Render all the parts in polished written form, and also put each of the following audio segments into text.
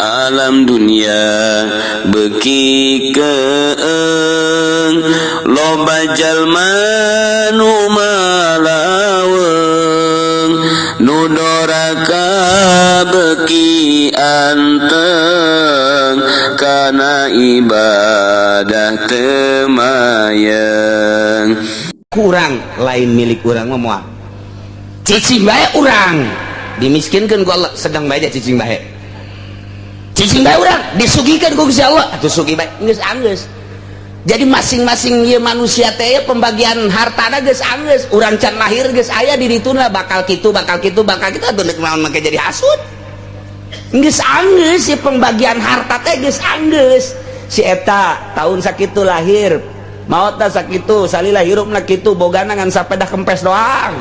alam dunia beki keeng loba jalma nu malaweng nu doraka beki anteng kana ibadah temayang kurang lain milik urang mah cicing bae urang dimiskinkan ku Allah sedang bae cicing bae urang disugikeun ku Gusti Allah atuh sugi bae geus anggeus. Jadi masing-masing ieu manusia teh pembagian hartana geus anggeus. Urang can lahir geus aya di dituna bakal kitu atuh deuk naon make jadi hasud. Geus anggeus si pembagian harta teh geus anggeus. Si eta tahun sakitu lahir, maotna sakitu, salila hirupna kitu, bogana ngan sapeda kempes doang.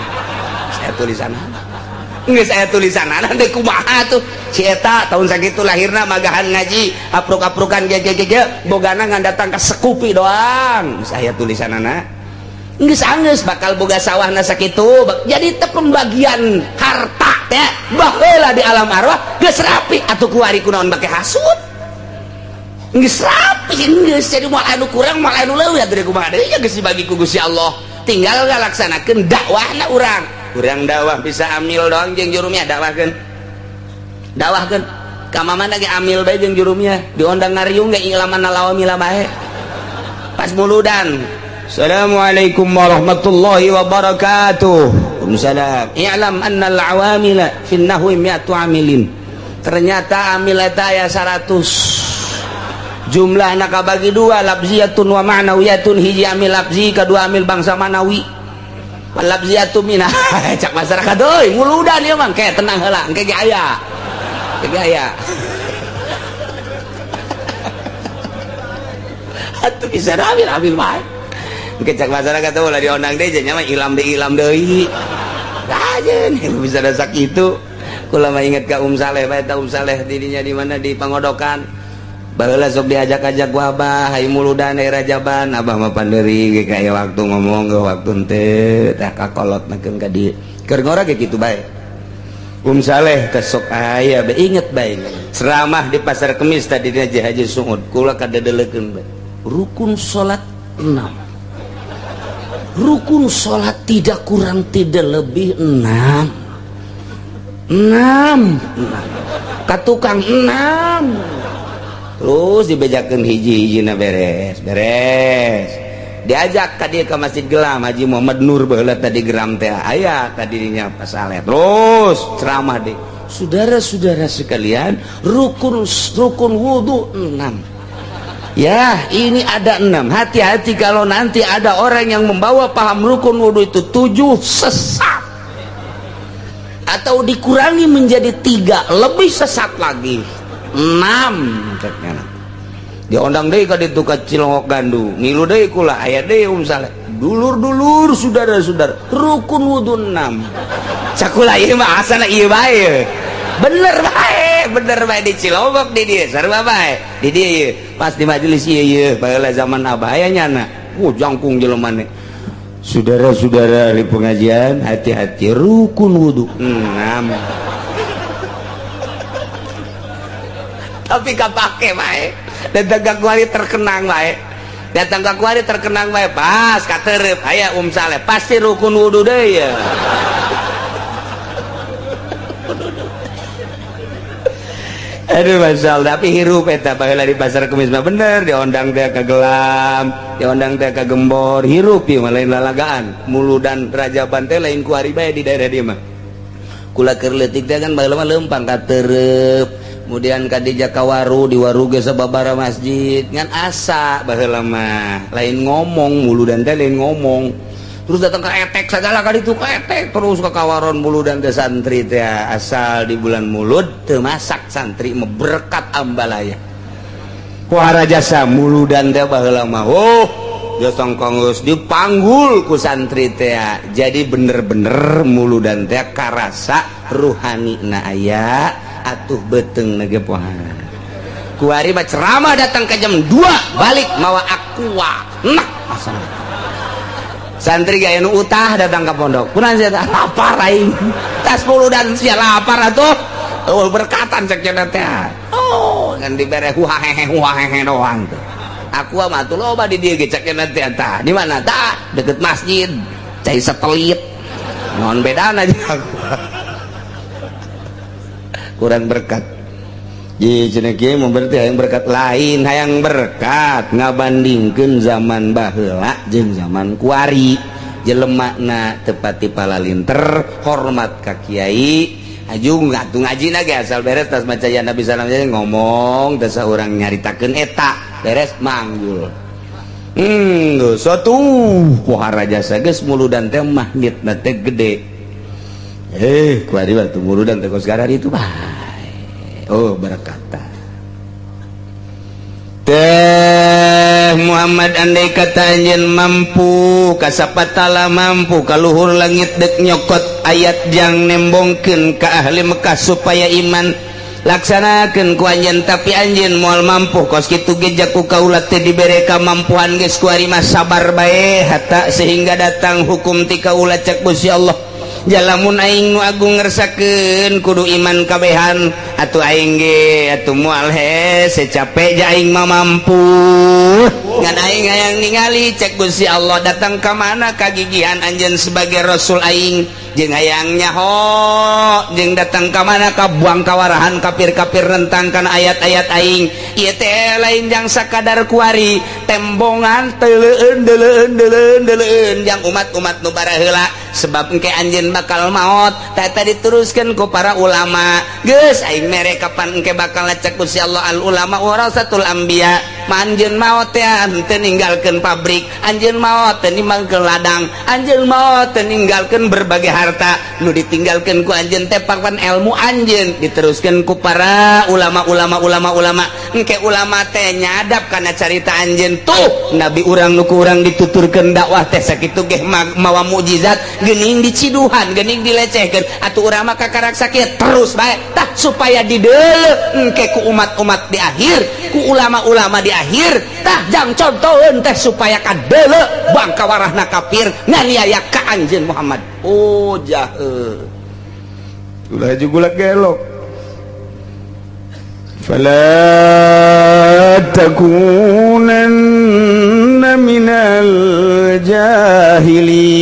Saya tulisanna. Geus aya tulisanana teh kumaha tuh si eta tahun sakitu lahirna magahan ngaji apruk-aprukan ge bogana ngan datang ka sekupi doang. Geus aya tulisanana geus anggeus bakal boga sawahna sakitu. Jadi teh pembagian harta teh baheula di alam arwah geus rapi atuh kuari kunaon make hasud geus rapi geus. Jadi moal anu kurang moal anu leuwih atuh kumaha deui geus dibagi ku Gusti Allah tinggal ngalaksanakeun dakwahna urang dakwah bisa amil doang jeung jurumnya dakwahkeun ka mamana ge amil bae jeung jurumnya diondang ngariung ge ilaman lawamila bae pas muludan. Assalamualaikum warahmatullahi wabarakatuh. Waalaikumsalam. I'lam anna al-awamila fin nahwi mi'atu amilin. Ternyata amil eta aya 100 jumlahna kabagi dua labziyatun wa ma'nawiyatun. Hiji amil labzi kadua amil bangsa manawi. Labziyatu minah cak masyarakat euy nguludan ieu mah ke tenang heula engke ge aya atuh bisa ambil bae engke cak masyarakat euy ulah diondang deui nya mah ilam deui ajeun bisa da sakitu. Kula mah inget ka Saleh bae ta Saleh didinya di mana di Pangodokan baheula sok diajak-ajak ku Abah hayu muludan daerah Rajaban. Abah mah pandeuri ge kaya waktu ngomong ge waktu teu tah kakolotnakeun ka dieu keur ngora ge kitu bae. Saleh teh sok aya bae inget bae ceramah di Pasar Kemis tadi di Haji Sungud kula kadedelekeun bae rukun salat 6 rukun salat tidak kurang tidak lebih 6 katukang 6 terus dibejakeun hiji-hijina beres diajak ka dieu ka Masjid Gelam Haji Muhammad Nur baheula tadi geram teh aya tadinya pas Saleh terus ceramah deh saudara-saudara sekalian rukun wudu 6 ya ini ada 6 hati-hati kalau nanti ada orang yang membawa paham rukun wudu itu 7 sesat atau dikurangi menjadi 3 lebih sesat lagi 6 diondang deui ka ditu ka Cilongok Gandu ngilu deui kula aya deui Saleh dulur-dulur saudara-saudara rukun wudu 6 cakula ieu mah asana ieu bae bener bae di Cilongok di dieu sarua bae di dieu pas di majelis ieu baheula zaman Abah aya nyana jangkung jelema mane saudara-saudara di pengajian hati-hati rukun wudu 6 tapi kapake bae datang ka kuari terkenang bae pas katerep aya Saleh pasti rukun wudu deui ya aduh masyaallah tapi hirup eta baheula di Pasar Kemis mah bener diondang teh ka Gelam diondang teh ka Gembor hirup ieu mah lain lalagaan muludan Rajaban teh lain kuari bae di daerah dieu mah kula keur leutik teh kan baheula mah leumpang katerep kemudian kadija kawaru di waru ge sababara masjid ngan asa baheula mah lain ngomong muludan teh lain ngomong terus datang ke etek segala kali itu ke etek terus ke kawaron muludan teh santri teh asal di bulan mulud teu masak santri mah berkat ambalaya kuara jasa muludan teh baheula mah jasa kanggeus dipanggul ku santri teh jadi bener-bener muludan teh karasa ruhanina aya atuh beteng nage pohan kuari mah ceramah datang ke jam 2 balik mawa aqua nah asal santri gaya nu utah datang ke pondok kunaon sia lapar aing tas 10 dan sia lapar atuh berkatan cek cenah teh kan dibere huahehe doang tuh. Aku mah tuh loba di dieu ge cek nanti tah. Di mana tah? Deket masjid. Cai satelit. Non bedana aja aku. Kurang berkat. Ji cenah kieu mah berarti hayang berkat lain, hayang berkat ngabandingkeun zaman baheula jeung zaman kuari. Jelemana tepati palalinter hormat ka kiai aju ngatu ngaji ge asal beres tas maca ya Nabi sallallahu alaihi wasallam ngomong teu saurang nyaritakeun eta beres manggul satu pohara jasa geus muludan teh magnetna teh gede kuari batu muludan teh kos garari itu bae oh berkata Teh Muhammad andai kata anjeun mampu kasapatala mampu kaluhur langit dek nyokot ayat jang nembongkeun ka ahli Mekah supaya iman laksanakeun ku anjeun tapi anjeun moal mampu kos kitu ge jaku kaula teh dibere kamampuan geus ku ari mah sabar bae hatta sehingga datang hukum ti kaula cek Gusti Allah jalamun aing nu agung ngersakeun kudu iman kabehan atuh aing ge atuh moal hese capek ja aing mah mampu ngan aing hayang ningali cek Gusti Allah datang ka mana kagigihan anjeun sebagai rasul aing jeung hayang nyaho jeung datang ka mana ka buang kawarahan kafir-kafir rentang kana ayat-ayat aing ieu teh lain jang sakadar kuari tembongan deuleueun jang umat-umat nu baraheula sebab engke anjeun bakal maot tata diteruskeun ku para ulama geus aing mere kapan engke bakal cek Gusti Allah al ulama warasatul anbiya anjeun maot teh henteu ninggalkeun pabrik anjeun maot teh ninggalkeun ladang anjeun maot teh ninggalkeun berbagai harta nu ditinggalkeun ku anjeun teh papan ilmu anjeun diteruskeun ku para ulama engke ulama teh nyadap kana carita anjeun tuh nabi urang nu ku urang dituturkeun dakwah teh sakitu ge mawa mukjizat geuning diciduhan geuning dilecehkeun atuh urang mah kakarak sakit terus bae tah supaya dideuleu engke ku umat-umat di akhir ku ulama-ulama di akhir tah jang contoheun teh supaya kadeuleu bangka warahna kafir nganiaya ka anjeun Muhammad oh jahe ulah juga gelok fala takunanna minal jahilin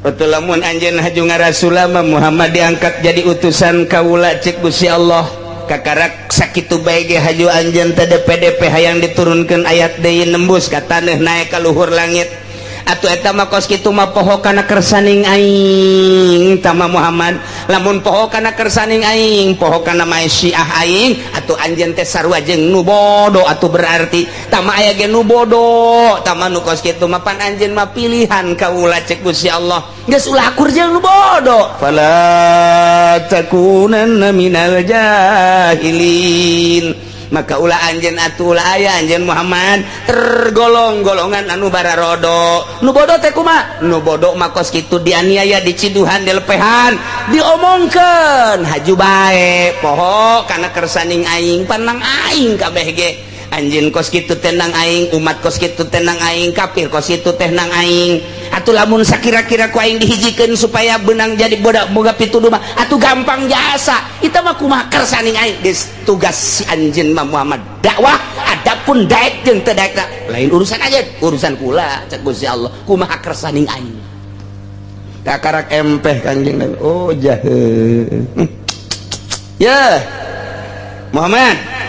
betul lamun anjeun haju ngarasulama Muhammad diangkat jadi utusan kaula cek Gusti Allah kakarak sakitu bae ge haju anjeun teh DP hayang diturunkeun ayat deui nembus ka taneuh naek ka luhur langit atuh eta mah kos kitu mah poho kana kersaning aing tama Muhammad lamun poho kana kersaning aing poho kana maisyiah aing atuh anjeun teh sarua jeung nu bodo atuh berarti tama aya ge nu bodo tama nu kos kitu mah pan anjeun mah pilihan kaula cek Gusti Allah geus ulah akur jeung nu bodo fala takunanna minal jahilin maka ulah anjeun atuh ulah aya anjeun Muhammad tergolong golongan anu bararodo nu bodoh teh kumaha nu bodoh mah kos kitu dianiaya diciduhan dilepehan diomongkeun haju bae poho kana kersaning aing panang aing kabeh ge anjeun kos kitu tenang aing umat kos kitu tenang aing kafir kos kitu teh nang aing atuh lamun sakira-kira ku aing dihijikeun supaya beunang jadi boga pituduh mah atuh gampang jasa eta mah kumaha kersaning aing geus tugas si anjeun mah Muhammad dakwah adapun daek jeung teu daek lain urusan aja urusan kula cek Gusti Allah kumaha kersaning aing kakarak empeh kanjeng Nabi oh jahe ya Muhammad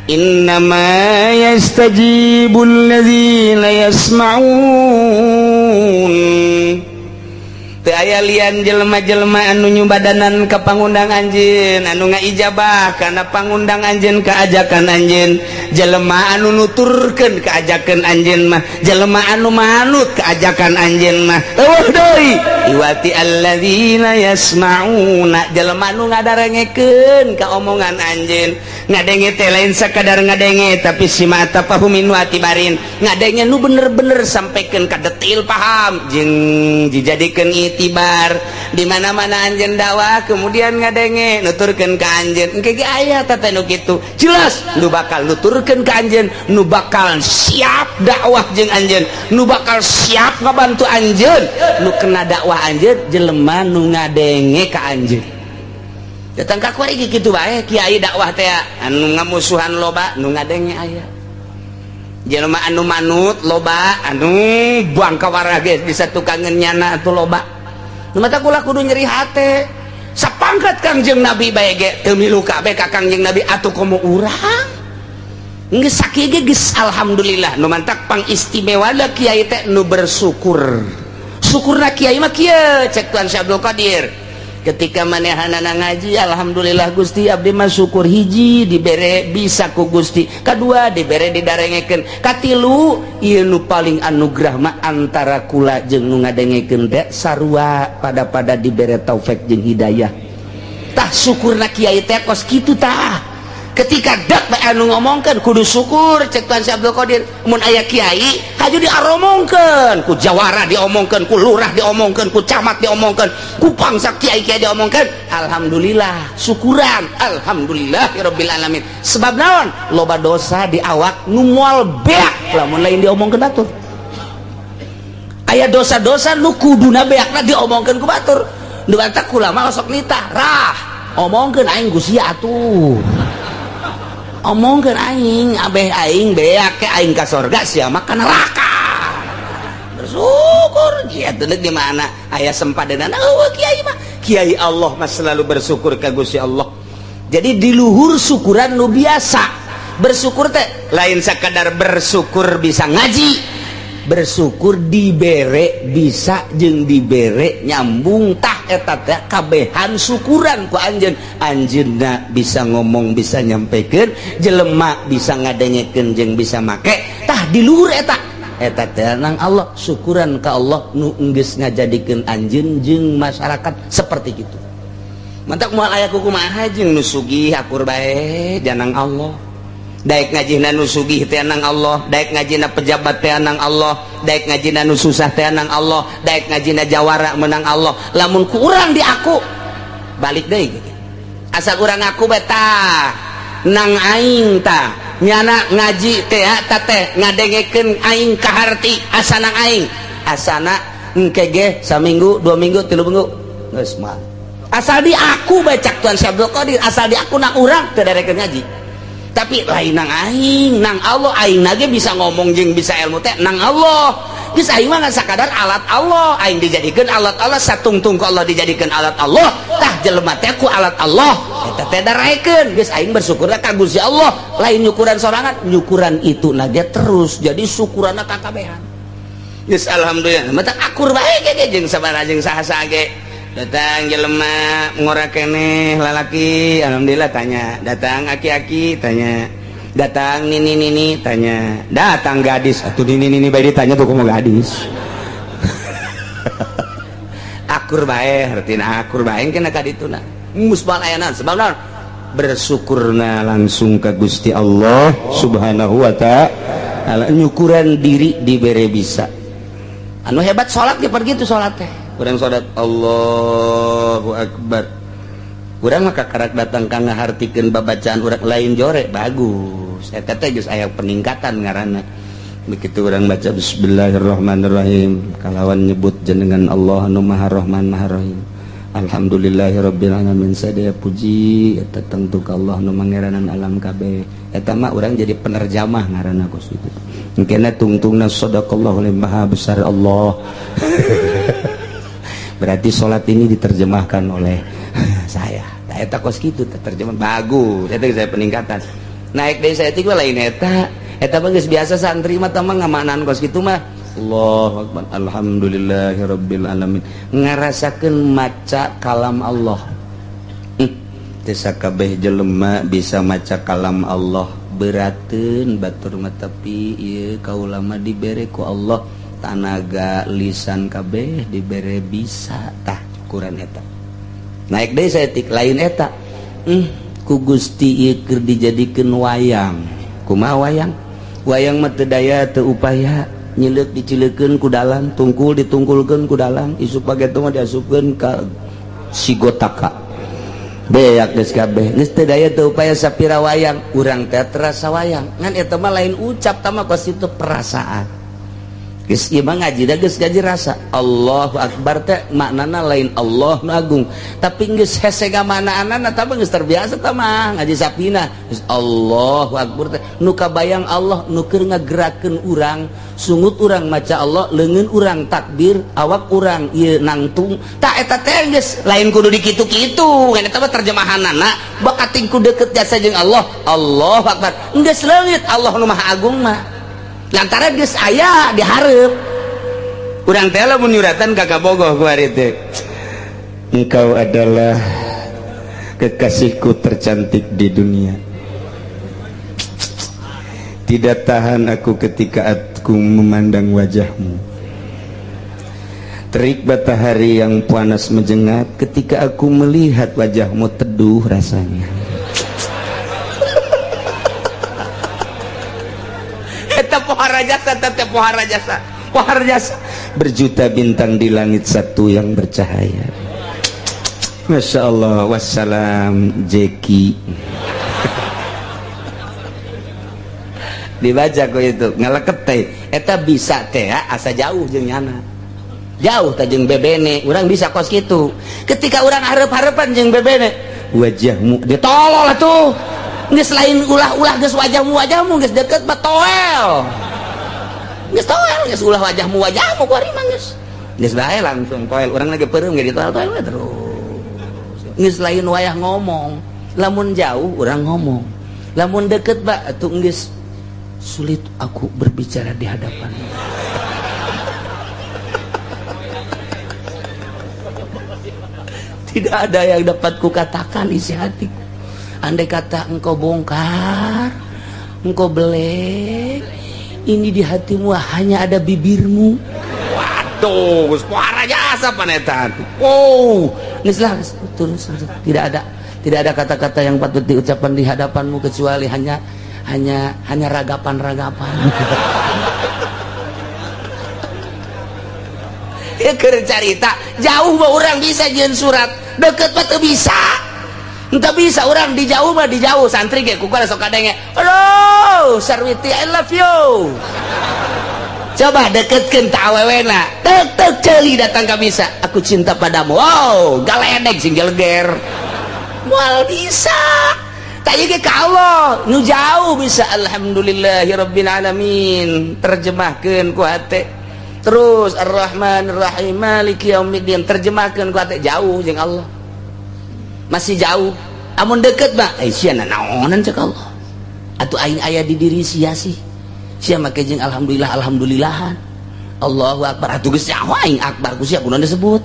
innama yastajibul ladzina yasma'un teu aya lian jelema-jelema anu nyumbadanan ka pangundang anjeun anu ngaijabah kana pangundang anjeun ka ajakan anjeun jelema anu nuturkeun ka ajakan anjeun mah jelema anu manut ka ajakan anjeun mah eueuh deui iwati alladzina yasma'una jelema anu ngadarengekeun ka omongan anjeun ngadenge teh lain sakadar ngadenge tapi simata pahumin wa tibarin ngadenge nu bener-bener sampaikeun ka detail paham jeung dijadikeun itibar di mana-mana anjeun dakwah kemudian ngadenge nuturkeun ka anjeun engke ge aya tata nu kitu jelas nu bakal nuturkeun ka anjeun nu bakal siap dakwah jeung anjeun nu bakal siap ngabantu anjeun nu kena dakwah anjeun jelema nu ngadenge ka anjeun datang ka kuari kitu bae kiai dakwah teh anu ngamusuhan loba nu ngadenge aya jelema anu manut loba anu buang ka warage bisa tukangeun nyana atuh loba nu mata kula kudu nyeri hate sapangkat Kangjeng Nabi bae ge teu milu kabeh ka Kangjeng Nabi atuh komo urang geus sakieu ge geus alhamdulillah nu mantak pangistimewa da kiai teh nu bersyukur syukurna kiai mah kieu cek Tuan Syekh Abdul Qadir ketika manehanana ngaji alhamdulillah Gusti abdi mah syukur hiji dibere bisa ku Gusti kadua dibere didarengekeun katilu ieu nu paling anugerah mah antara kula jeung nu ngadengekeun teh sarua pada dibere taufik jeung hidayah tah syukurna kiai teh kos kitu tah ketika dak bae anu ngomongkeun kudu syukur cek Tuan Syekh Abdul Qadir mun aya kiai haju diaromongkeun ku jawara diomongkeun ku lurah diomongkeun ku camat diomongkeun ku pangsa kiai-kiai diomongkeun alhamdulillah syukuran alhamdulillahirabbil alamin sebab naon loba dosa di awak nu moal beak lamun lain diomongkeun batur aya dosa-dosa nu kuduna beakna diomongkeun ku batur nu bantah kula mah sok nitah rah omongkeun aing Gusti atuh omongkeun aing abeh aing beak ke aing ka sorga sia mah ka neraka bersyukur kieu di mana aya sempadanana eueuh kiai mah kiai Allah mah selalu bersyukur ka Gusti Allah jadi di luhur syukuran nu biasa bersyukur teh lain sakadar bersyukur bisa ngaji bersyukur dibere bisa jeung dibere nyambung tah eta teh kabehan syukuran ku anjeun anjeunna bisa ngomong bisa nyampikeun jelema bisa ngadengekeun jeung bisa make tah di luhur eta teh nang Allah syukuran ka Allah nu geus ngajadikeun anjeun jeung masyarakat seperti kitu mantak moal aya kumaha jeung nu sugih akur bae janang Allah daek ngajina nu sugih teh nang Allah daek ngajina pejabat teh nang Allah daek ngajina nu susah teh nang Allah daek ngajina jawara menang Allah lamun ku urang di aku balik deui asa urang aku betah nang aing tah nyana ngaji teh eta teh ngadengekeun aing kaharti asana aing asana engke ge saminggu 2 minggu 3 minggu geus mah asal di aku bacak Tuan Syekh Abdul Qadir asal di aku nang urang teu darekeun ngaji tapi lain nang aing nang Allah aing nage bisa ngomong jeung bisa ilmu teh nang Allah geus aing mah sakadar alat Allah aing dijadikeun alat Allah satungtung ku Allah dijadikeun alat Allah tah jelema teh ku alat Allah eta teh daraekeun geus aing bersyukur ka Gusti Allah lain nyukuran sorangan nyukuran itu nage terus jadi syukuranna kakabehan geus alhamdulillah mata akur bae ge jeung sabaraha jeung saha-saha ge datang jelema ngora keneh lalaki alhamdulillah tanya datang aki-aki tanya datang nini tanya datang gadis atuh nini bae ditanya tuh kumaha gadis akur bae hartina akur bae kena ka dituna mus bae aya naon sebab naon bersyukurna langsung ka Gusti Allah Subhanahu wa taala nyukuran diri dibere bisa anu hebat salat ge pergi tuh salat teh urang salat Allahu Akbar urang mah kakarak datang ka ngahartikeun babacaan urang lain jore bagus eta teh geus aya peningkatan ngaranna begitu urang baca bismillahirrahmanirrahim kalawan nyebut jenengan Allah anu Maha Rahman Maha Rahim alhamdulillahirabbil alamin sadaya puji eta tentu ka Allah nu mangeranan alam kabeh eta mah urang jadi penerjemah ngaranna kos itu engkena tungtungna sadaqallahu maha besar Allah berarti sholat ini diterjemahkan oleh saya nah, eta kos gitu terjemah bagus eta saya peningkatan naik dari saya tiga lain eta mah geus biasa santri mah tamang ngamaknaan kos gitu mah Allahu Akbar alhamdulillahirabbil alamin ngarasakeun maca kalam Allah teu sakabeh jelema bisa maca kalam Allah berateun batur mah tapi ieu kaula mah dibere ku Allah tanaga lisan kabeh dibere bisa tah ukuran eta naik deui saeutik lain eta ku Gusti ieu keur dijadikeun wayang kumaha wayang mah teu daya teu upaya nyileuk dicileukeun ku dalang tungkul ditungkulkeun ku dalang isuk pagetu mah diasupkeun ka sigotaka beak geus kabeh geus teu daya teu upaya sapira wayang urang teh terasa wayang ngan eta mah lain ucap tah mah kos itu perasaan geus ieu mah ngaji da geus gaji rasa. Allahu akbar teh maknana lain Allah nu agung, tapi geus hese gamanana tah geus terbiasa tah mah ngaji sapina geus Allahu akbar teh nu kabayang Allah nu keur ngagerakeun urang sungut urang maca Allah leungeun urang takbir awak urang ieu nangtung tah eta teh geus lain kudu dikitu-kitu ngan eta mah terjemahanana bakating ku deukeut jasa jeung Allah. Allahu akbar geus leungit Allah nu maha agung mah lantaran geus aya dihareup urang teh lamun nyuratan ka Kabogoh ku ari teh, engkau adalah kekasihku tercantik di dunia, tidak tahan aku ketika aku memandang wajahmu, terik matahari yang panas menyengat ketika aku melihat wajahmu teduh rasanya. Pohara jasa berjuta bintang di langit satu yang bercahaya. Masya Allah. Wassalam Jeki. Dibaca ku itu ngeleket teh eta bisa teh asa jauh jeung nyana jauh teh jeung bebene urang bisa kos kitu ketika urang hareup-hareupan jeung bebene wajahmu ditolol atuh geus lain ulah-ulah geus wajahmu geus deket batoel geus ulah wajahmu kuari mah geus bae langsung toel urang lagi peureum ge ditoel terus geus lain wayah ngomong lamun jauh urang ngomong lamun deket ba atuh geus sulit aku berbicara di hadapanmu. Tidak ada yang dapat kukatakan isi hatiku. Andai kata engkau bongkar, engkau belek, ini di hatimu hanya ada bibirmu. Waduh, suara jasa panetan. Oh, nislah terus tidak ada kata-kata yang patut diucapkan di hadapanmu kecuali hanya ragapan-ragapan. Ya keur carita jauh mah urang bisa jeung surat deket mah teu bisa. Entah bisa orang di jauh mah di jauh santri ge ku sok kadenge. Halo, Sarwiti I love you. Coba deketkeun ta awewena. Tek ceuli datang ka bisa. Aku cinta padamu. Wow, galedeg sing geleger. Moal bisa. Tanya ke Allah nu jauh bisa. Alhamdulillahirabbil alamin terjemahkeun ku hate terus Ar-Rahman Ar-Rahim Maliki Yaumiddin terjemahkeun ku hate jauh jeung Allah masih jauh amun deket mah sia naonan cek Allah atuh aing aya di diri sia sih sia make jeung alhamdulillahan Allahu akbar atuh geus nyaho aing akbar ku sia kunaon disebut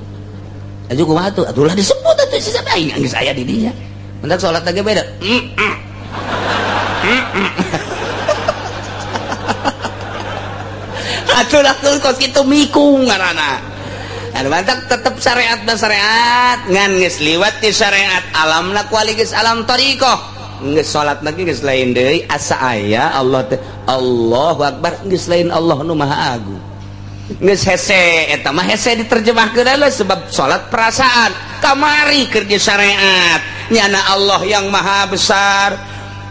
atuh kumaha atuh atuh disebut atuh sia aing geus aya di dinya mentak sholat lagi beda atuh langsung kos gitu mikung ngarana mantak tetep syariat dan syariat ngan geus liwat ti syariat alamna kuali geus alam tariqah geus sholat lagi geus lain deui asa aya Allah teh Allahu akbar geus lain Allah nu maha agung geus hese eta mah hese diterjemahkeun heula sebab sholat perasaan kamari keur di syariat nyana Allah yang maha besar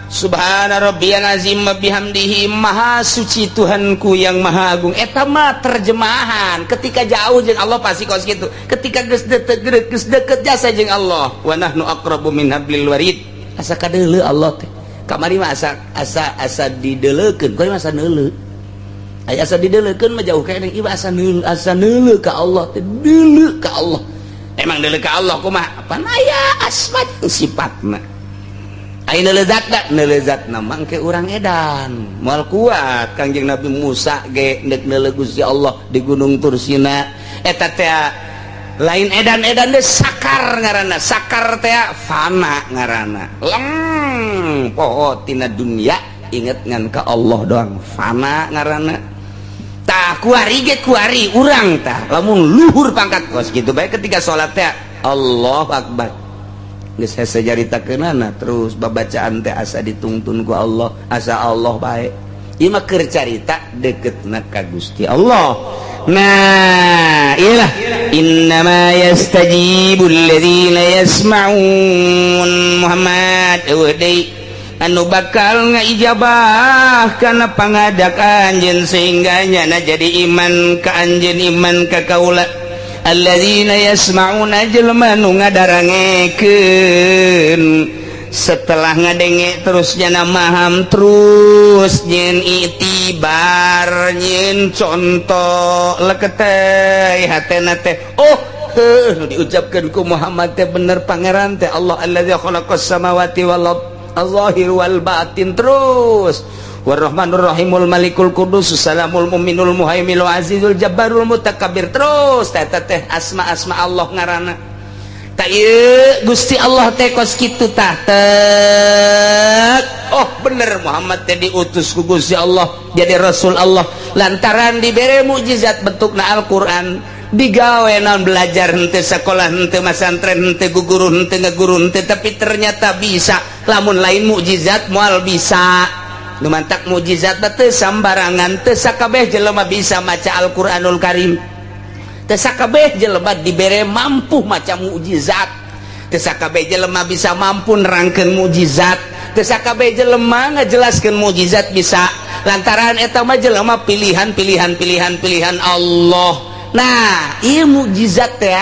subhana rabbiyal azim wa bihamdihi maha suci Tuhanku yang maha agung eta mah terjemahan ketika jauh jeung Allah pasti kos kitu ketika geus deket jasa jeung Allah wa nahnu aqrabu min hablil warid asa kadeuleu Allah teh kamari mah asa dideuleukeun kumaha asa neuleu aya asa dideuleukeun mah jauh keneh ieu asa neuleu ka Allah teh deuleu ka Allah emang deuleu ka Allah kumaha apa aya asma sifatna ayeuna lezatna mangke urang edan moal kuat Kangjeng Nabi Musa ge neuk neuleu Gusti Allah di Gunung Tursina eta teh lain edan-edan teh sakar ngaranna sakar teh fana ngaranna poho tina dunya inget ngan ka Allah doang fana ngaranna tah kuari ge kuari urang tah lamun luhur pangkat kos kitu bae ketika salat teh Allahu akbar geus hese jaritakeunana terus babacaan teh asa ditungtun ku Allah asa Allah bae ieu mah keur carita deketna ka Gusti Allah nah iyalah innama yastajibul ladzina yasma'un Muhammad eueuh deui anu bakal ngaijabah kana pangadak anjeun sehingga nyana jadi iman ka anjeun iman ka kaula alladzina yasma'una jelema nu ngadarangekeun setelah ngadenge terus nyana maham terus nyen itibar nyen contoh leketeh hatena teh diucapkan ku Muhammad teh bener pangeran teh Allah alladzi khalaqas samawati wal al-zahir wal batin terus warrahmanur rahimul malikul qudus salamul mu'minul muhaiminul azizul jabbarul mutakabbir terus teh asma-asma Allah ngaranna ta ieu Gusti Allah teh kos kitu tah oh bener Muhammad teh diutus ku Gusti Allah jadi rasul Allah lantaran dibere mukjizat bentukna Al-Qur'an digawe naon belajar henteu sekolah henteu masantren henteu guguru henteu ngaguru henteu tapi ternyata bisa lamun lain mukjizat moal bisa nu mantak mukjizat teh sambarangan teu sakabeh jelema bisa maca Al-Qur'anul Karim teu sakabeh jelema dibere mampu maca mukjizat teu sakabeh jelema bisa mampu nerangkeun mukjizat teu sakabeh jelema ngajelaskeun mukjizat bisa lantaran eta mah jelema pilihan Allah. Nah ieu mukjizat teh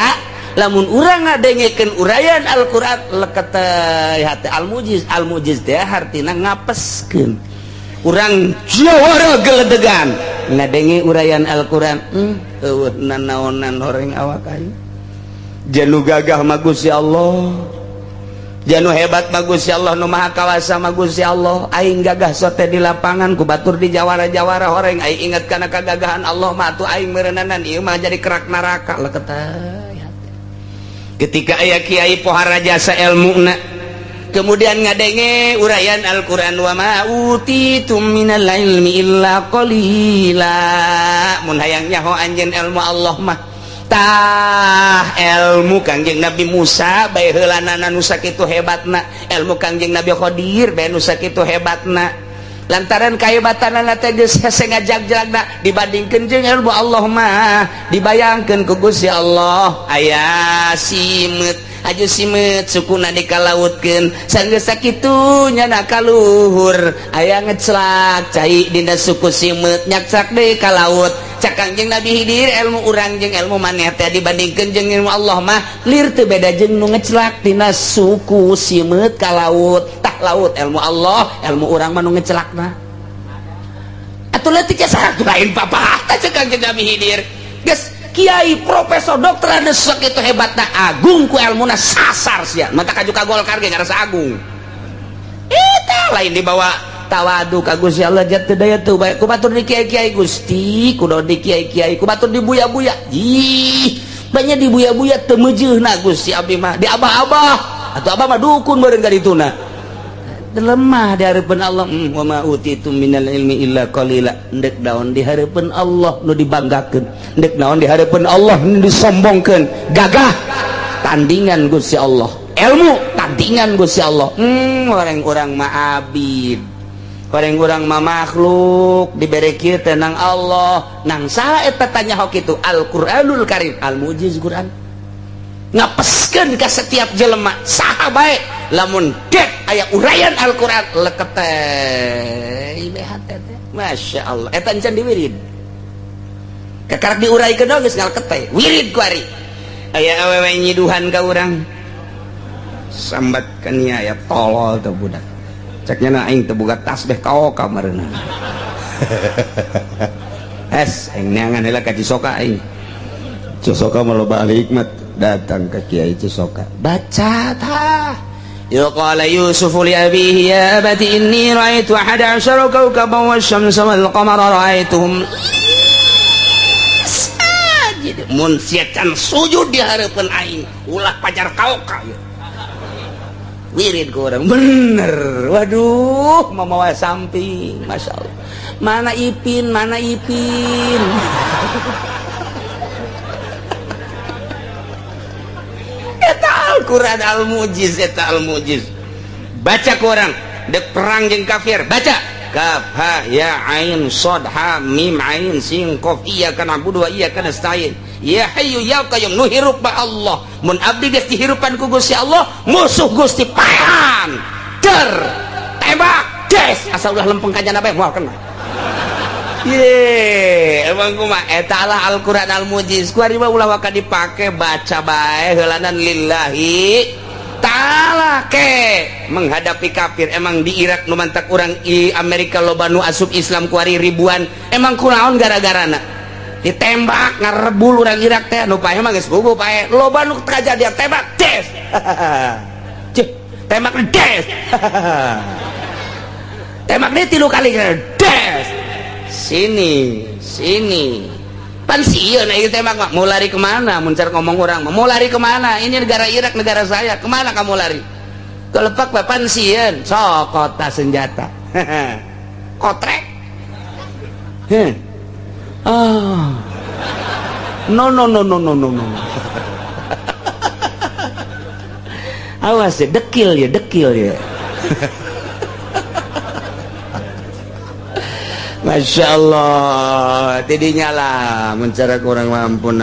lamun urang ngadengekeun urayan Al-Qur'an leketeh hate al-mujiz teh hartina ngapeskeun urang jawara geledegan ngadenge urayan Al-Qur'an eueuh nanaonan horeng awak aing janu gagah mah Gusti Allah janu hebat mah Gusti Allah nu maha kawasa mah Gusti Allah aing gagah sote di lapangan ku batur di jawara-jawara horeng aing ingat kana kagagahan Allah mah atuh aing meureunana ieu mah jadi kerak neraka leketeh ketika aya kiai pohara jasa ilmuna kemudian ngadenge urayan Al-Qur'an wa ma utitum minal ilmi illa qalila mun hayang nyaho anjeun ilmu Allah mah tah ilmu Kangjeng Nabi Musa bae heulanana nu sakitu hebatna ilmu Kangjeng Nabi Khidir bae nu sakitu hebatna lantaran kahebatanna teh geus hese ngajag-jagna dibandingkeun jeung ilmu Allah mah dibayangkeun ku Gusti Allah aya simeut aju simeut sukuna dikalautkeun sanggeus sakitu nyana kaluhur aya ngeclak cai dina suku simeut nyakcak deui ka laut cak Kangjeng Nabi Khidir ilmu urang jeung ilmu maneh teh dibandingkeun jeung ilmu Allah mah lir teu beda jeung nu ngeclak dina suku simeut ka laut tah laut ilmu Allah ilmu urang mah nu ngeclakna atuh leutik saha lain papah tah cak Kangjeng Nabi Khidir geus kiai profesor dokter anu sakitu hebatna agung ku ilmuna sasar sia mata kaju ka Golkar ge ngarasa agung eta lain dibawa tawadu ka Gusti Allah jat teu daya teu bae ku batur di kiai-kiai Gusti kudu di kiai-kiai ku batur di buya-buya ih banyak di buya-buya teu meujeuhna Gusti abdi mah di abah-abah atuh abah mah dukun meureun ka dituna lemah di hareupeun Allah wa ma utitum minal ilmi illa qalila endek daon di hareupeun Allah nu dibanggakeun endek naon di hareupeun Allah nu disombongkeun gagah tandingan Gusti Allah ilmu tandingan Gusti Allah orang-orang mah abid orang-orang mah makhluk dibere kieu teh nang Allah nang saha eta tanya hok kitu Al-Qur'anul Karim al-mujiz Quran ngapeskeun ka setiap jelema saha bae lamun dek aya urayan Al-Qur'an leketeh ibehat teh Masya Allah eta encan diwirid kakarak diuraykeun geus ngaleketeh wirid ku ari aya awewe nyiduhan ka urang sambat ka nia aya tolol teh budak ceknya na aing teu boga tasbih kaoka meureunna es aing neangan heula ka Cisoka aing Cisoka mah loba ahli hikmat datang ke Kiai Cisoka baca tah yuqala yusufu li abihi ya abati inni ra'aitu 11 kawkaban wasyamsa wal qamara ra'aituhum sajid mun siacan sujud di hareupeun aing ulah pajar kaoka wirid ku urang bener waduh mamawa samping Masya Allah mana Ipin eta Al-Quran al-mujiz eta al-mujiz baca ku urang dek perang jeung kafir baca kaf ha ya ain shad ha mim ain sin qaf iyyaka na'budu wa iyyaka nasta'in ya hayyu ya qayyum nu hirup ba Allah mun abdi geus dihirupan ku Gusti Allah musuh Gusti paehan ter tembak des asal ulah lempeng kajana bae moal kena ye emang kumaha eta lah Al-Qur'an al-mujiz ku ari mah ulah waka dipake baca bae heulanan lillahi ta'ala ke menghadapi kafir. Emang di Irak nu mantak urang i Amerika loba nu asup Islam ku ari ribuan emang kunaon gara-garana ditembak ngarebul urang Irak teh nu paeh mah geus gugu paeh loba nu kajadian tembak des cih tembak des tembak dia 3 kali des sini pan sieun ieu tembak mah mau lari kemana muncar ngomong orang mau lari kemana ini negara Irak negara saya kemana kamu lari kelepak pan sieun sok kota senjata kotrek oh no awas ya dekil ya Masya Allah tidinya lah mencara kurang ampun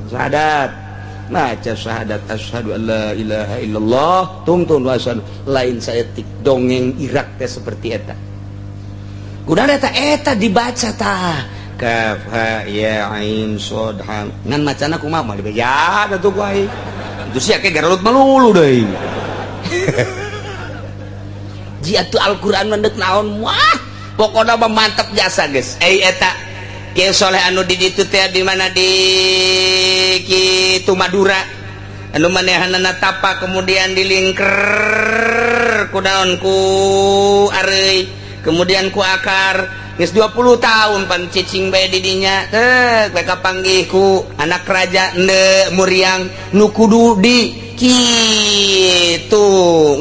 syahadat baca syahadat asyhadu an la ilaha illallah tungtun wasan lain saeutik dongeng Irak teh seperti eta kunaon eta dibaca tah kaf ha ya ain shad ha ngan macana kumaha mah dibaca atuh ku ai itu sia ke garut melulu deui ji atuh Al-Qur'an mendek naon wah pokoknya mantap jasa guys eta Kiai Soleh anu di ditu teh di mana di kitu Madura anu manehanana tapa kemudian dilingker kunaon ku areuy kemudian ku akar geus 20 tahun pan cicing bae di dinya teh mereka panggih ku anak raja ende muriang nu kudu di kitu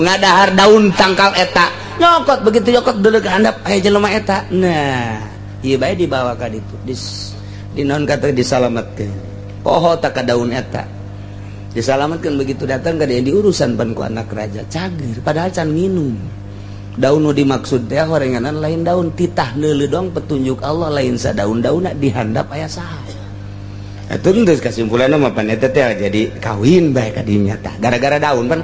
ngadahar daun tangkal eta nyokot begitu nyokot dulu ke handap aya jelema eta nah ieu bae dibawa ka ditu dinaon kata disalametkeun poho tak ka daun eta disalametkeun begitu datang ka di urusan pan ku anak raja cager padahal can minum daun nu dimaksud teh horenganan lain daun titah neuleuh dong petunjuk Allah lain sadaun-daunna di handap aya saha atuh geus kasimpulanna mah pan eta teh jadi kawin bae ka dinya tah gara-gara daun pan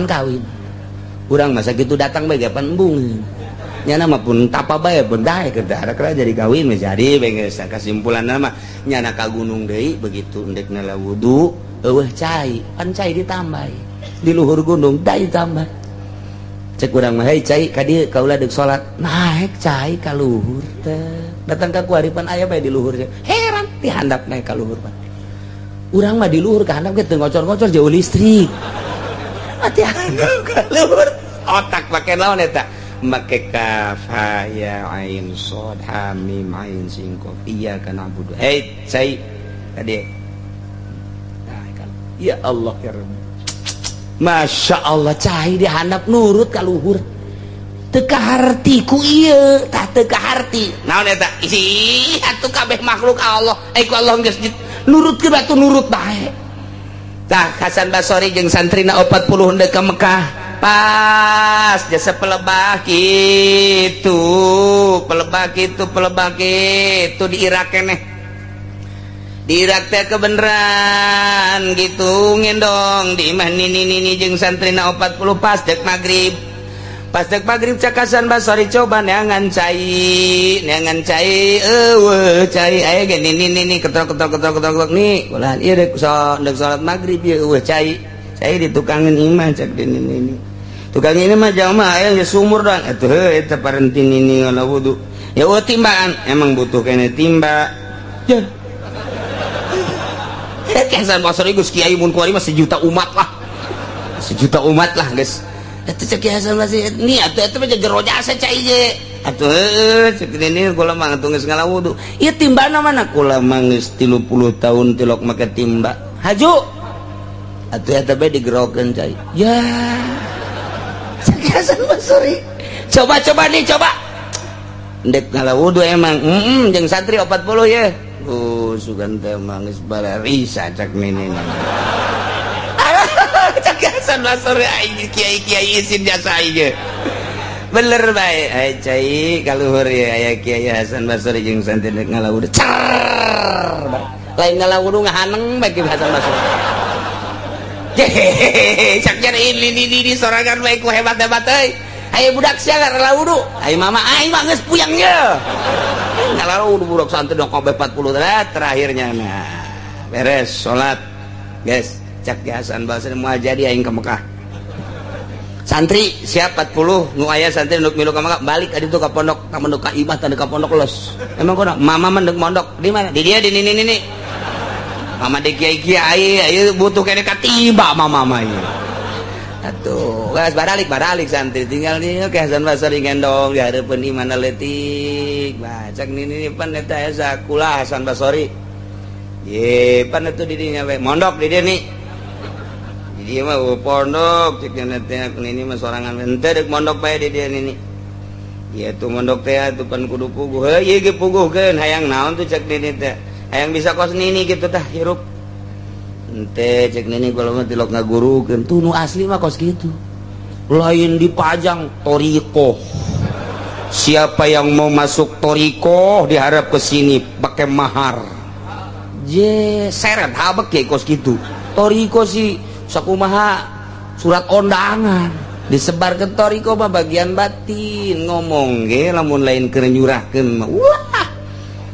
kawin urang masa gitu datang bae pan embung nyana mah pun tapa bae pun dae ke daerah jadi kawin mah jadi bae geus kasimpulanna mah nyana ka gunung deui begitu endekna la wudu eueuh cai pan cai ditambai di luhur gunung dai tambah cek urang mah hei cai ka dieu kaula deuk salat naek cai ka luhur teh datang ka kuari pan aya bae di luhur heran di handap naik ka luhur pan urang mah di luhur ka handap ge teu ngocor-ngocor jauh listrik mati handap ka luhur otak pakai naon eta make kaf ha ya ain shad ha mim ain sin qaf iyyaka na'budu hei cai tadi ya Allah ya Rabbi Masya Allah cai di handap nurut ka luhur teu kaharti ku ieu tah teu kaharti naon eta ih atuh kabeh makhluk Allah ku Allah geus nurutkeun batu nurut bae tah Hasan Basri jeung santrina 40 hendak ka Mekah pas jasa pelebah gitu di Irak keneh di Irak teh kebeneran gitu ngendong di imah nini jeung santrina 40 pas dek maghrib cak Hasan Basri coba neangan cai eueuh cai aya ge nini ketok nih ulah ieu dek salat maghrib ieu eueuh cai di tukangan imah cak di nini tukang ini mah jamaah aya geus sumur doang atuh eta parenti nini ngala wudu ya eueuh timbaan emang butuh kene timba ya Hasan Basri geus kiai mun kuari mah sejuta umat lah geus eta cek Hasan Basri ni atuh eta mah jero jasa cai je atuh cek nini kula mah atuh geus ngala wudu ieu timbana mana kula mah geus 30 tahun tilok make timba haju atuh eta bae digerokeun cai ya cek Hasan Basri coba ndek ngala wudu emang jeung santri 40 ya sugan teh mah geus bararisa cek nini cek Hasan Basri kiai izin jasa ieu bener bae aya cai kaluhur ya aya Kiai Hasan Basri jeung santri ndek ngala wudu lain ngala wudu ngahaneng bae Hasan Basri hehehe cak ini sorangan baik ku hebat-hebat euy aya budak sia rela wudu ai mama aing mah geus puyang ye ngalar wudu budak santri dong kabeh 40 terakhirnya nah beres salat guys cak Hasan Basri moal jadi aing ke Mekah santri siap 40 nu aya santri nuk milu ka Mekah balik ka ditu ka pondok ka mondok ka imah teh ka pondok los emang kunaon mama mendek mondok di mana di dia di ini mama di kiai ayo butuh kene katiba mama mah ieu atuh geus baralik santri tinggal nih ke Hasan Basri ngendong di hareupeun imana leutik bacak nini pan eta asa kula Hasan Basri ye pan atuh di dinya we mondok di dia nih di dia mah pondok cek teh ini mah sorangan henteu deuk mondok bae di dia nini ieu tuh mondok teh atuh pan kudu puguh heuh ge puguhkeun hayang naon tuh cek nini teh hayang bisa kos nini gitu tah hirup ente cek nini kalau mah tilok ngagurukeun tuh nu asli mah kos gitu lain dipajang toriko siapa yang mau masuk toriko diharap ke sini pakai mahar je seret habek ya kos gitu toriko sih sakumaha surat undangan disebar ke toriko mah bagian batin ngomong ge lamun lain keur nyurahkeun mah wah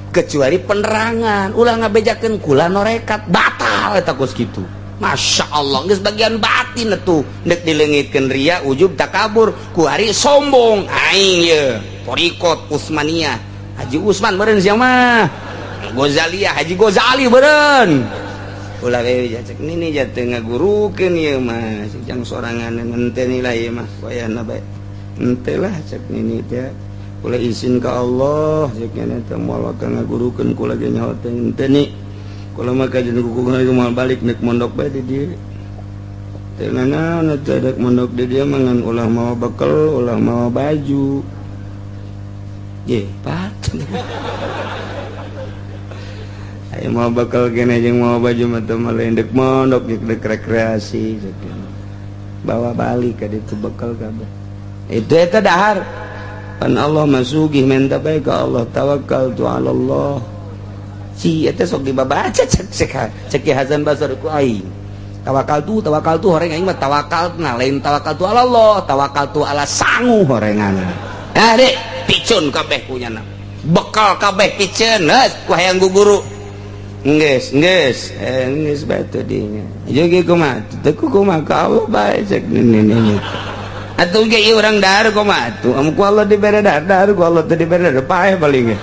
kecuali penerangan ulah ngabejakeun kula norekat batal eta kos kitu Masya Allah geus bagian batin atuh dek dileungitkeun ria ujub takabur ku hari sombong aing ye torikot Utsmaniyah Haji Usman beureun sia mah Ghazaliyah Haji Ghazali beureun ulah we cek nini jatuh ngagurukeun ieu mah jang sorangan ente nilai mah wayahna bae ente lah cek nini teh kula izin ka Allah cek nya teh moal ngagurukeun kula ge nyaho teh ente ni kula mah kajian kuku moal balik neuk mondok bae di dieu teh naon teh dek mondok di dieu mah ngan ulah mawa bekal ulah mawa baju ye pat ayo mau bakal kene jeung mau baju mah teu lain dek mondok dek rekreasi bawa balik ka ditu bekal kabeh itu eta dahar pan Allah masugih minta bae ka Allah tawakkaltu ala Allah si eta sok dibabaca cek Hasan Basri ku aing tawakkaltu horeng aing mah tawakkalna lain tawakkaltu ala Allah tawakkaltu ala sangu horengan nah dek picun kabeh punyana bekal kabeh picen ku hayang guguru Nges batu dinya. Jadi kumaha? Teu kumaha ka Allah bae cek nini. Atuh ge ieu urang dahar kumaha atuh? Am ku Allah dibere dahar ku Allah teu dibere dahar paeh paling ge.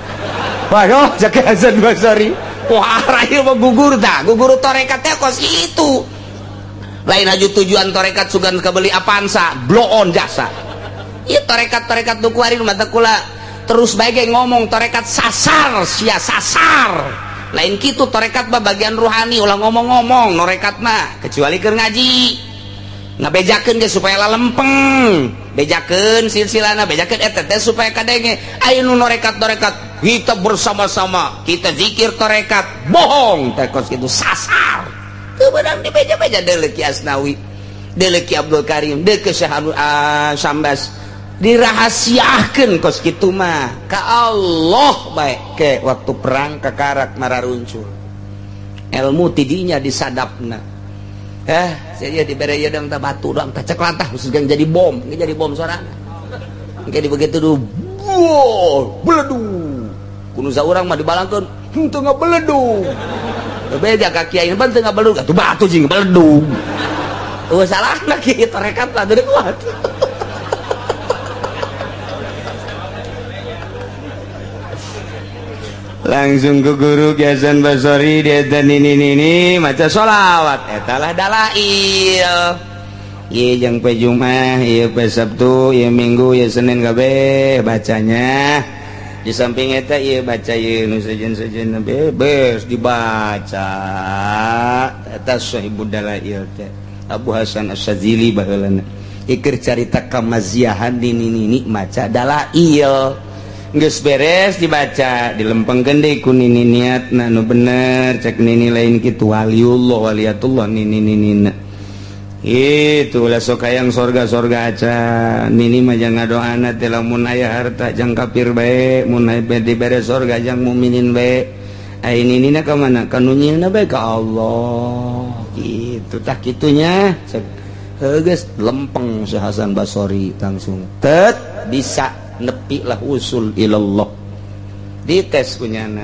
Waduh cek Hasan Basri. Wah ieu mah gugur tah, gugur tarekat teh kos itu. Lain aju tujuan tarekat sugan kabeli Avanza, blow on jasa. Ieu tarekat-tarekat nu kuari mah teh kula terus bae ge ngomong tarekat sasar, sia sasar. Lain gitu tarekat mah bagian rohani ulah ngomong-ngomong norekat mah kecuali keur ngaji ngabejakeun ge supaya lalempeng bejakeun silsilana bejakeun eta teh supaya kadenge aya nu norekat kita bersama-sama kita zikir tarekat bohong teh kos kitu sasar teu beunang di beja-beja deuleu Ki Asnawi deuleu Ki Abdul Karim deuleu Syekh Sambas dirahasiakeun kos kitu mah ka Allah bae ke waktu perang kakarak mararuncul ilmu tidinya disadapna saya dibere ieu dang teh batu dang teh cek lantah geus jadi bom geus jadi bom sorangan engke di begitu dulu beledu kudu saurang mah dibalangkeun henteu ngabeledu beda ka kiai pan teu ngabeledu atuh batu jeung beledu teu salahna kieu tarekat lah deuk kuat langsung ke guru Ki Hasan Basri dia nini maca sholawat etalah dalail ieu jeung poe Jumat ieu poe Sabtu ieu Minggu ieu Senin kabeh bacanya di samping eta ieu baca ieu nu sejen-sejen bebas dibaca eta sahibud dalail teh Abu Hasan Asy-Syadzili baheulana ikir carita kamaziahan nini maca dalail geus beres dibaca dilempengkeun deui ku nini niatna nu bener cek nini lain kitu waliullah waliatullah nini itu ulah sok hayang sorga aca nini mah jang ngadoana teh lamun aya harta jang kafir bae mun dibere sorga jang mukminin bae ai ninina ka mana ka nu nyieunna bae ka Allah gitu tah kitunya geus lempeng si Hasan Basori langsung tet bisa nepi lah usul ilallah dites kunyana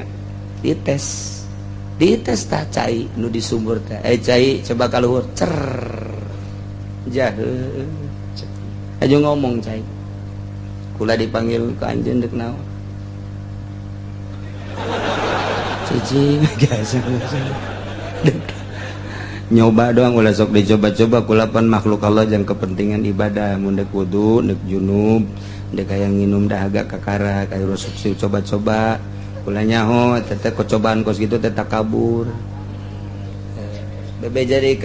dites tah cai nu di sumur teh cai coba kaluhur cer jahe aja ngomong cai kula dipanggil ke anjeun deuk naon cicing biasa nyoba doang ulah sok dicoba-coba kulapan makhluk Allah yang kepentingan ibadah mun dek wudu dek junub dek aya nginum dah agak kakara kayak rusuk coba-coba kula nyaho teteh kocobaan kos gitu teh takabur bebe jadi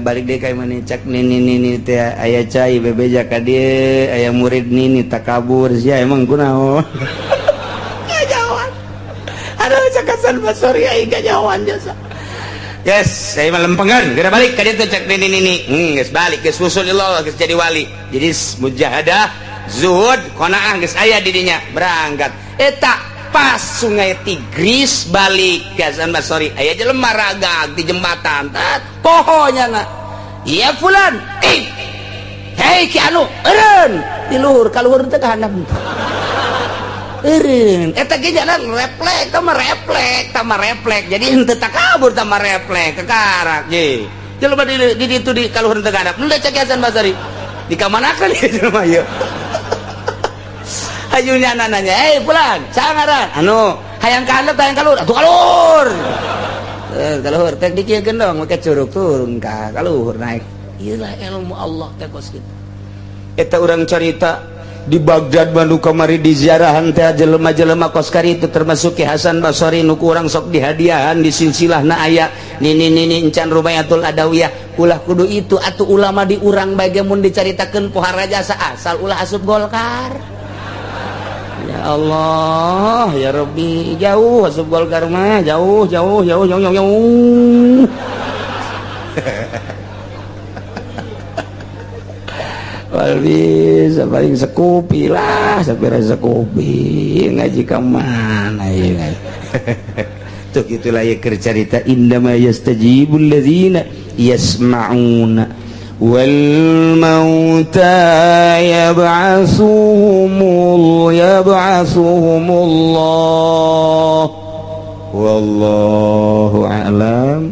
balik deh kayak mana cak nini teh aya cai bebe jaka dia aya murid nini takabur sia emang kunaon jawan aduh cakasan Basori aing gajawan jasa. Yes, saya melempengan. Kira balik ke dia tuh cek nini. Guys balik, guys usulillah, guys jadi wali. Jadi mujahadah, zuhud, qanaah, guys ayah didinya berangkat. Eta pas sungai Tigris balik ke Hasan Basori. Ayah jelema ragag di jembatan. Pohonya na. Iya fulan. Hei ki anu, eureun. Di luhur, ka luhur teh kahandap. Eureun eta ge jalan refleks tama refleks jadi henteu takabur tama refleks kekarak ye jelema di ditu di kaluhur teu gadap nu cek Hasan Basri di kamanakeun ieu jelema ieu hayunya nanya fulan sangaran anu hayang kahandap hayang kaluhur atuh kaluhur kaluhur teh dikieun dong make curug turun ka kaluhur naik ieu lah ilmu Allah teh kos kitu eta urang carita di Baghdad Bandung kamari di ziarahan teh jelema-jelema kos kari itu termasuk Ki Hasan Basori nu kurang sok dihadiahan di silsilahna aya nini encan Rubayatul Adawiyah ulah kudu itu atuh ulama di urang bae mun dicaritakeun pohara jasa asal ulah asup Golkar ya Allah ya Rabbi jauh asup Golkar mah jauh bisa paling sekupi lah sampai sekupi ngaji kemana ya tuh gitulah ya cerita indama yastajibul ladzina yasma'una wal mauta yab'atsuhumullah wallahu a'lam.